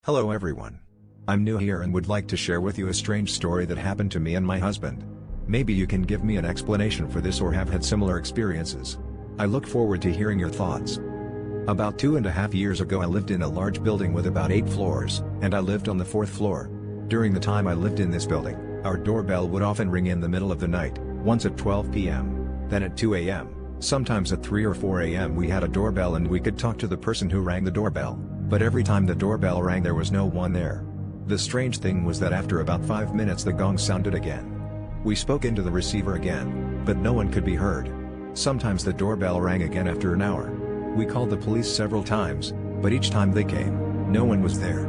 Hello everyone. I'm new here and would like to share with you a strange story that happened to me and my husband. Maybe you can give me an explanation for this or have had similar experiences. I look forward to hearing your thoughts. About 2.5 years ago I lived in a large building with about 8 floors, and I lived on the 4th floor. During the time I lived in this building, our doorbell would often ring in the middle of the night, once at 12 p.m., then at 2 a.m., sometimes at 3 or 4 a.m. we had a doorbell and we could talk to the person who rang the doorbell, but every time the doorbell rang there was no one there. The strange thing was that after about 5 minutes the gong sounded again. We spoke into the receiver again, but no one could be heard. Sometimes the doorbell rang again after an hour. We called the police several times, but each time they came, no one was there.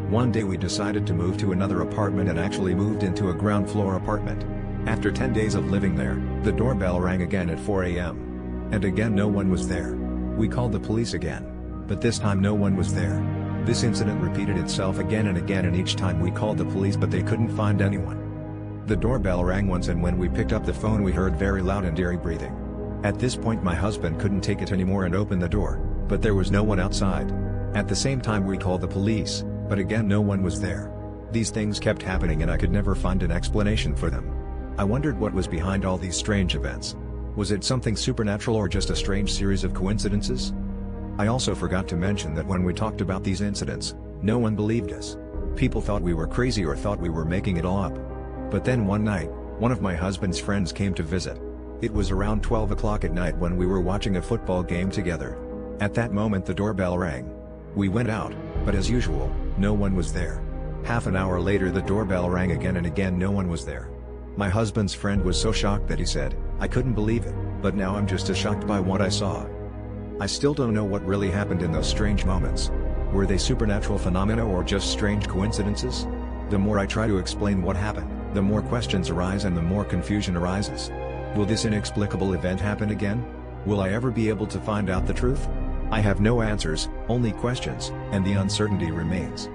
One day we decided to move to another apartment and actually moved into a ground floor apartment. After 10 days of living there, the doorbell rang again at 4 a.m. And again no one was there. We called the police again, but this time no one was there. This incident repeated itself again and each time we called the police but they couldn't find anyone. The doorbell rang once and when we picked up the phone we heard very loud and eerie breathing. At this point my husband couldn't take it anymore and opened the door, but there was no one outside. At the same time we called the police, but again no one was there. These things kept happening and I could never find an explanation for them. I wondered what was behind all these strange events. Was it something supernatural or just a strange series of coincidences? I also forgot to mention that when we talked about these incidents, no one believed us. People thought we were crazy or thought we were making it all up. But then one night, one of my husband's friends came to visit. It was around 12 o'clock at night when we were watching a football game together. At that moment the doorbell rang. We went out, but as usual, no one was there. Half an hour later the doorbell rang again and again no one was there. My husband's friend was so shocked that he said, "I couldn't believe it, but now I'm just as shocked by what I saw." I still don't know what really happened in those strange moments. Were they supernatural phenomena or just strange coincidences? The more I try to explain what happened, the more questions arise and the more confusion arises. Will this inexplicable event happen again? Will I ever be able to find out the truth? I have no answers, only questions, and the uncertainty remains.